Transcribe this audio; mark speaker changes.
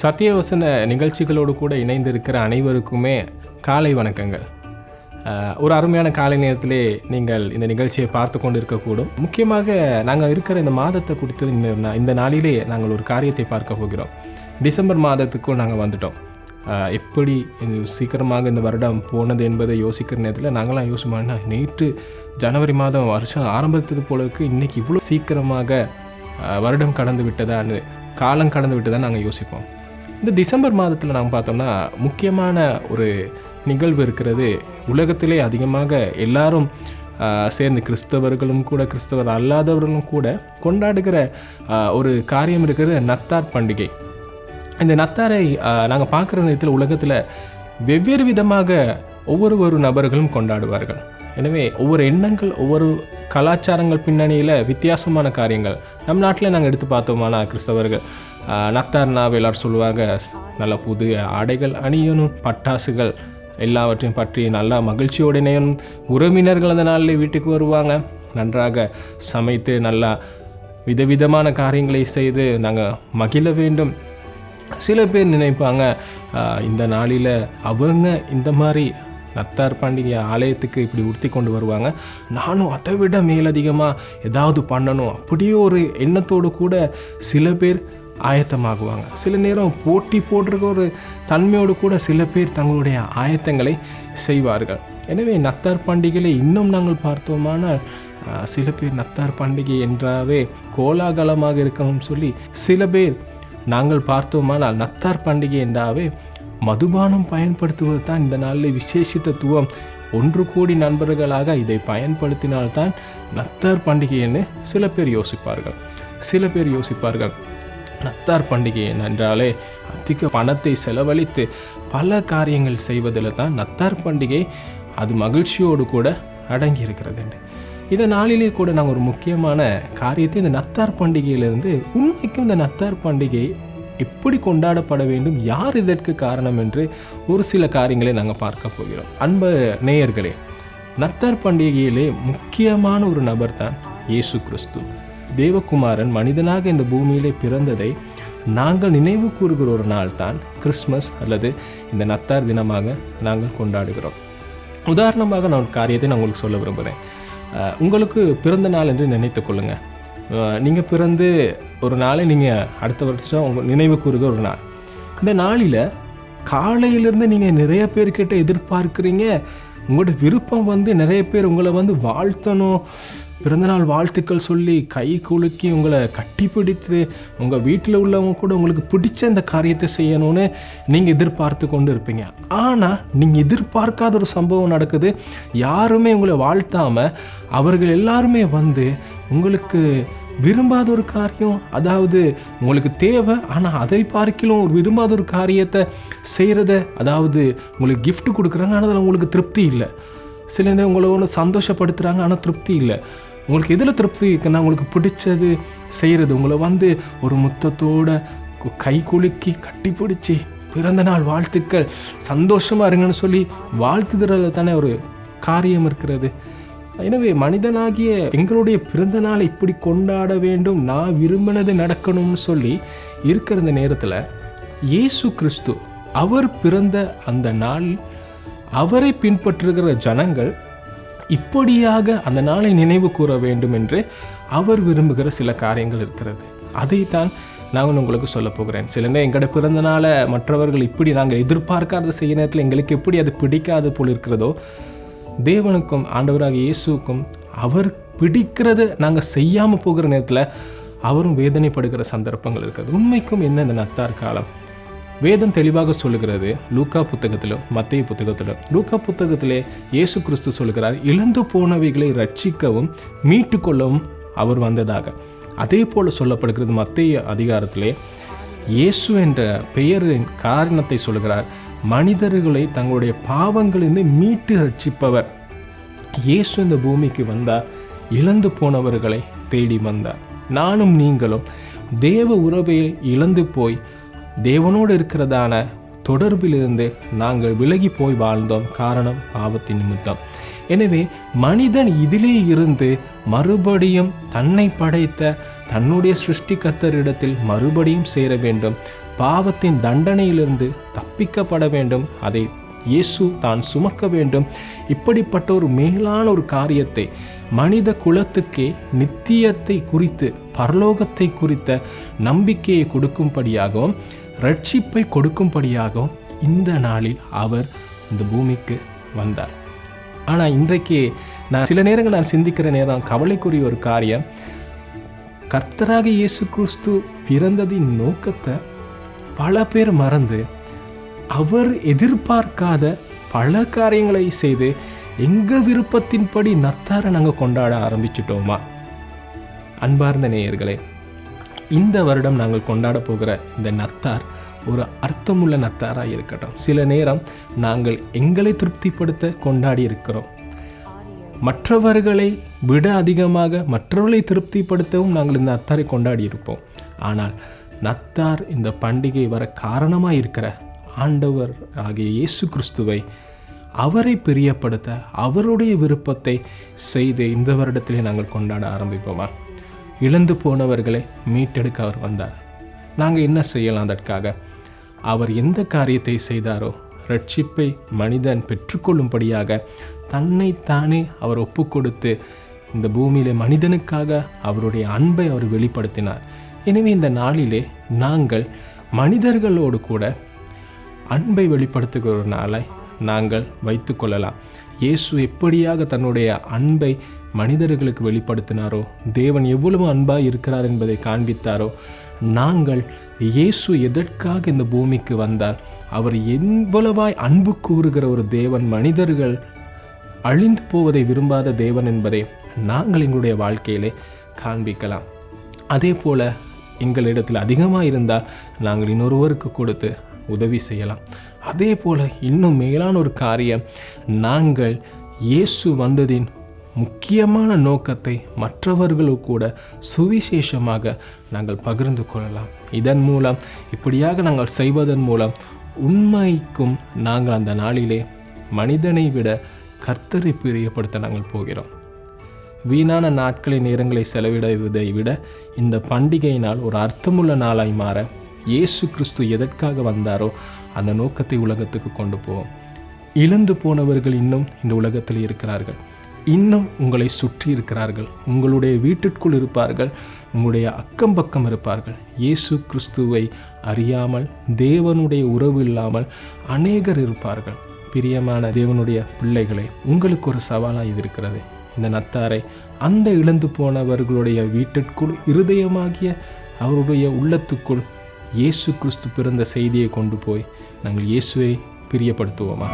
Speaker 1: சத்தியவசன நிகழ்ச்சிகளோடு கூட இணைந்திருக்கிற அனைவருக்குமே காலை வணக்கங்கள். ஒரு அருமையான காலை நேரத்திலே நீங்கள் இந்த நிகழ்ச்சியை பார்த்து கொண்டு இருக்கக்கூடும். முக்கியமாக நாங்கள் இருக்கிற இந்த மாதத்தை குறித்து இந்த நாளிலே நாங்கள் ஒரு காரியத்தை பார்க்க போகிறோம். டிசம்பர் மாதத்துக்கும் நாங்கள் வந்துட்டோம். எப்படி சீக்கிரமாக இந்த வருடம் போனது என்பதை யோசிக்கிற நேரத்தில் நாங்களாம் யோசிச்சோம்னா, நேற்று ஜனவரி மாதம் வருஷம் ஆரம்பித்தது போலக்கு இன்றைக்கி இவ்வளோ சீக்கிரமாக வருடம் கடந்து விட்டதான்னு, காலம் கடந்து விட்டதான்னு நாங்கள் யோசிப்போம். இந்த டிசம்பர் மாதத்தில் நாங்கள் பார்த்தோம்னா முக்கியமான ஒரு நிகழ்வு இருக்கிறது. உலகத்திலே அதிகமாக எல்லாரும் சேர்ந்து கிறிஸ்தவர்களும் கூட கிறிஸ்தவர் அல்லாதவர்களும் கூட கொண்டாடுகிற ஒரு காரியம் இருக்கிறது, நத்தார் பண்டிகை. இந்த நத்தாரை நாங்கள் பார்க்குற நேரத்தில் உலகத்தில் வெவ்வேறு விதமாக ஒவ்வொரு நபர்களும் கொண்டாடுவார்கள். எனவே ஒவ்வொரு எண்ணங்கள், ஒவ்வொரு கலாச்சாரங்கள் பின்னணியில் வித்தியாசமான காரியங்கள். நம் நாட்டில் நாங்கள் எடுத்து பார்த்தோம்னா, கிறிஸ்தவர்கள் நத்தார்னாவை எல்லோரும் சொல்லுவாங்க, நல்ல புது ஆடைகள் அணியணும், பட்டாசுகள் எல்லாவற்றையும் பற்றி நல்லா மகிழ்ச்சியோடு இணையணும். உறவினர்கள் அந்த நாளில் வீட்டுக்கு வருவாங்க, நன்றாக சமைத்து நல்லா விதவிதமான காரியங்களை செய்து நாங்கள் மகிழ வேண்டும். சில பேர் நினைப்பாங்க, இந்த நாளில் அவங்க இந்த மாதிரி நத்தார் பண்டிகை ஆலயத்துக்கு இப்படி உறுத்தி கொண்டு வருவாங்க, நானும் அதை விட மேலதிகமாக ஏதாவது பண்ணணும், அப்படியே ஒரு எண்ணத்தோடு கூட சில பேர் ஆயத்தமாகுவாங்க. சில நேரம் போட்டி போடுற ஒரு தன்மையோடு கூட சில பேர் தங்களுடைய ஆயத்தங்களை செய்வார்கள். எனவே நத்தார் பண்டிகையை இன்னும் நாங்கள் பார்த்தோமானால், சில பேர் நத்தார் பண்டிகை என்றாவே கோலாகலமாக இருக்கணும்னு சொல்லி சில பேர் நாங்கள் பார்த்தோமானால் நத்தார் பண்டிகை என்றாவே மதுபானம் பயன்படுத்துவது தான் இந்த நாளில் விசேஷித்துவம். ஒன்று கூடி நண்பர்களாக இதை பயன்படுத்தினால்தான் நத்தார் பண்டிகைன்னு சில பேர் யோசிப்பார்கள். நத்தார் பண்டிகை என்றாலே அதிக பணத்தை செலவழித்து பல காரியங்கள் செய்வதில் தான் நத்தார் பண்டிகை அது மகிழ்ச்சியோடு கூட அடங்கி இருக்கிறது. இந்த நாளிலே கூட நாங்கள் ஒரு முக்கியமான காரியத்தை, இந்த நத்தார் பண்டிகையிலிருந்து உண்மைக்கும் இந்த நத்தார் பண்டிகை எப்படி கொண்டாடப்பட வேண்டும், யார் இதற்கு காரணம் என்று ஒரு சில காரியங்களை நாங்கள் பார்க்க போகிறோம். அன்பு நேயர்களே, நத்தார் பண்டிகையிலே முக்கியமான ஒரு நபர் தான் இயேசு கிறிஸ்து. தேவகுமாரன் மனிதனாக இந்த பூமியிலே பிறந்ததை நாங்கள் நினைவு கூறுகிற ஒரு நாள் தான் கிறிஸ்மஸ் அல்லது இந்த நத்தார் தினமாக நாங்கள் கொண்டாடுகிறோம். உதாரணமாக நான் ஒரு காரியத்தை நான் உங்களுக்கு சொல்ல விரும்புகிறேன். உங்களுக்கு பிறந்த நாள் என்று நினைத்து கொள்ளுங்கள். நீங்கள் பிறந்து ஒரு நாளை நீங்கள் அடுத்த வருஷம் உங்கள் நினைவு கூறுகிற ஒரு நாள். இந்த நாளில் காலையிலேருந்து நீங்கள் நிறைய பேர்கிட்ட எதிர்பார்க்குறீங்க. உங்களோட விருப்பம் நிறைய பேர் உங்களை வாழ்த்தணும், பிறந்தநாள் வாழ்த்துக்கள் சொல்லி கை குலுக்கி உங்களை கட்டி பிடித்து உங்கள் வீட்டில் உள்ளவங்க கூட உங்களுக்கு பிடிச்ச இந்த காரியத்தை செய்யணும்னு நீங்கள் எதிர்பார்த்து கொண்டு இருப்பீங்க. ஆனால் நீங்கள் எதிர்பார்க்காத ஒரு சம்பவம் நடக்குது. யாருமே உங்களை வாழ்த்தாமல் அவர்கள் எல்லாருமே உங்களுக்கு விரும்பாத ஒரு காரியம், அதாவது உங்களுக்கு தேவை ஆனால் அதை பார்க்கலாம் ஒரு விரும்பாத ஒரு காரியத்தை செய்கிறத, அதாவது உங்களுக்கு கிஃப்ட் கொடுக்குறாங்க ஆனால் அதில் உங்களுக்கு திருப்தி இல்லை. சில நேரம் உங்களை ஒன்று சந்தோஷப்படுத்துகிறாங்க ஆனால் திருப்தி இல்லை. உங்களுக்கு எதில் திருப்தி இருக்குன்னா, உங்களுக்கு பிடிச்சது செய்கிறது. உங்களை ஒரு முத்தத்தோட கை குலுக்கி கட்டி பிடிச்சி பிறந்த நாள் வாழ்த்துக்கள், சந்தோஷமாக இருங்கன்னு சொல்லி வாழ்த்துதல தானே ஒரு காரியம் இருக்கிறது. எனவே மனிதனாகிய எங்களுடைய பிறந்த நாளை இப்படி கொண்டாட வேண்டும், நான் விரும்பினது நடக்கணும்னு சொல்லி இருக்கிற இந்த நேரத்தில் இயேசு கிறிஸ்து அவர் பிறந்த அந்த நாள் அவரை பின்பற்றுகிற ஜனங்கள் இப்படியாக அந்த நாளை நினைவு கூற வேண்டும் என்று அவர் விரும்புகிற சில காரியங்கள் இருக்கிறது. அதைத்தான் நான் உங்களுக்கு சொல்ல போகிறேன். சில நேரம் எங்களோட பிறந்த நாளை மற்றவர்கள் இப்படி நாங்கள் எதிர்பார்க்காத செய்ய நேரத்தில் எங்களுக்கு எப்படி அது பிடிக்காது போல் இருக்கிறதோ, தேவனுக்கும் ஆண்டவராக இயேசுக்கும் அவர் பிடிக்கிறத நாங்கள் செய்யாமல் போகிற நேரத்தில் அவரும் வேதனைப்படுகிற சந்தர்ப்பங்கள் இருக்கிறது. உண்மைக்கும் என்ன இந்த நத்தார் காலம் வேதம் தெளிவாக சொல்லுகிறது. லூக்கா புத்தகத்திலும் மத்தேயு புத்தகத்திலும். லூக்கா புத்தகத்திலே இயேசு கிறிஸ்து சொல்லுகிறார், இழந்து போனவைகளை ரட்சிக்கவும் மீட்டு கொள்ளவும் அவர் வந்ததாக. அதே போல் சொல்லப்படுகிறது மத்தேயு அதிகாரத்திலே இயேசு என்ற பெயரின் காரணத்தை சொல்லுகிறார். மனிதர்களை தங்களுடைய பாவங்களிலிருந்து மீட்டு ரட்சிப்பவர். இயேசு இந்த பூமிக்கு வந்தார், இழந்து போனவர்களை தேடி வந்தார். நானும் நீங்களும் தேவ உறவை இழந்து போய் தேவனோடு இருக்கிறதான தொடர்பிலிருந்து நாங்கள் விலகி போய் வாழ்ந்தோம். காரணம் பாவத்தின் நிமித்தம். எனவே மனிதன் இதிலே இருந்து மறுபடியும் தன்னை படைத்த தன்னுடைய சிருஷ்டிகர்த்தரிடத்தில் மறுபடியும் சேர வேண்டும். பாவத்தின் தண்டனையிலிருந்து தப்பிக்கப்பட வேண்டும், அதை இயேசு தான் சுமக்க வேண்டும். இப்படிப்பட்ட ஒரு மேலான ஒரு காரியத்தை மனித குலத்துக்கே நித்தியத்தை குறித்து பரலோகத்தை குறித்த நம்பிக்கையை கொடுக்கும்படியாகவும் ரட்சிப்பை கொடுக்கும்படியாகவும் இந்த நாளில் அவர் இந்த பூமிக்கு வந்தார். ஆனால் இன்றைக்கு சில நேரங்கள் நான் சிந்திக்கிற நேரம் கவலைக்குரிய ஒரு காரியம், கர்த்தராக இயேசு கிறிஸ்து பிறந்ததின் நோக்கத்தை பல பேர் மறந்து அவர் எதிர்பார்க்காத பல காரியங்களை செய்து எங்கள் விருப்பத்தின்படி நத்தாரை நாங்கள் கொண்டாட ஆரம்பிச்சிட்டோமா? அன்பார்ந்த நேயர்களே, இந்த வருடம் நாங்கள் கொண்டாட போகிற இந்த நத்தார் ஒரு அர்த்தமுள்ள நத்தாராக இருக்கட்டும். சில நேரம் நாங்கள் எங்களை திருப்திப்படுத்த கொண்டாடி இருக்கிறோம். மற்றவர்களை விட அதிகமாக மற்றவர்களை திருப்திப்படுத்தவும் நாங்கள் இந்த நத்தாரை கொண்டாடி இருப்போம். ஆனால் நத்தார் இந்த பண்டிகை வர காரணமாக இருக்கிற ஆண்டவர் ஆகிய இயேசு கிறிஸ்துவை, அவரை பிரியப்படுத்த அவருடைய விருப்பத்தை செய்து இந்த வருடத்திலே நாங்கள் கொண்டாட ஆரம்பிப்போமா? இழந்து போனவர்களை மீட்டெடுக்க அவர் வந்தார். நாங்கள் என்ன செய்யலாம்? அதற்காக அவர் எந்த காரியத்தை செய்தாரோ, ரட்சிப்பை மனிதன் பெற்றுக்கொள்ளும்படியாக தன்னை தானே அவர் ஒப்பு கொடுத்து இந்த பூமியிலே மனிதனுக்காக அவருடைய அன்பை அவர் வெளிப்படுத்தினார். எனவே இந்த நாளிலே நாங்கள் மனிதர்களோடு கூட அன்பை வெளிப்படுத்துகிற ஒரு நாளை நாங்கள் வைத்து கொள்ளலாம். இயேசு எப்படியாக தன்னுடைய அன்பை மனிதர்களுக்கு வெளிப்படுத்தினாரோ, தேவன் எவ்வளவு அன்பாக இருக்கிறார் என்பதை காண்பித்தாரோ, நாங்கள் இயேசு எதற்காக இந்த பூமிக்கு வந்தார், அவர் எவ்வளவாய் அன்பு கூறுகிற ஒரு தேவன், மனிதர்கள் அழிந்து போவதை விரும்பாத தேவன் என்பதை நாங்கள் எங்களுடைய வாழ்க்கையிலே காண்பிக்கலாம். அதே போல் எங்களிடத்தில் அதிகமாக இருந்தால் நாங்கள் இன்னொருவருக்கு கொடுத்து உதவி செய்யலாம். அதே போல் இன்னும் மேலான ஒரு காரியம், நாங்கள் இயேசு வந்ததின் முக்கியமான நோக்கத்தை மற்றவர்களுக்கு கூட சுவிசேஷமாக நாங்கள் பகிர்ந்து கொள்ளலாம். இதன் மூலம், இப்படியாக நாங்கள் செய்வதன் மூலம் உண்மைக்கும் நாங்கள் அந்த நாளிலே மனிதனை விட கர்த்தரை பிரியப்படுத்த நாங்கள் போகிறோம். வீணான நாட்களை நேரங்களை செலவிடுவதை விட இந்த பண்டிகை நாள் ஒரு அர்த்தமுள்ள நாளாய் மாற இயேசு கிறிஸ்து எதற்காக வந்தாரோ அந்த நோக்கத்தை உலகத்துக்கு கொண்டு போவோம். இழந்து போனவர்கள் இன்னும் இந்த உலகத்தில் இருக்கிறார்கள், இன்னும் உங்களை சுற்றி இருக்கிறார்கள், உங்களுடைய வீட்டிற்குள் இருப்பார்கள், உங்களுடைய அக்கம் பக்கம் இருப்பார்கள். இயேசு கிறிஸ்துவை அறியாமல், தேவனுடைய உறவு இல்லாமல் அநேகர் இருப்பார்கள். பிரியமான தேவனுடைய பிள்ளைகளே, உங்களுக்கு ஒரு சவாலாக இது இருக்கிறது. இந்த நத்தாரை அந்த இழந்து போனவர்களுடைய வீட்டிற்குள், இருதயமாகிய அவருடைய உள்ளத்துக்குள் இயேசு கிறிஸ்து பிறந்த செய்தியை கொண்டு போய் நாங்கள் இயேசுவை பிரியப்படுத்துவோமா?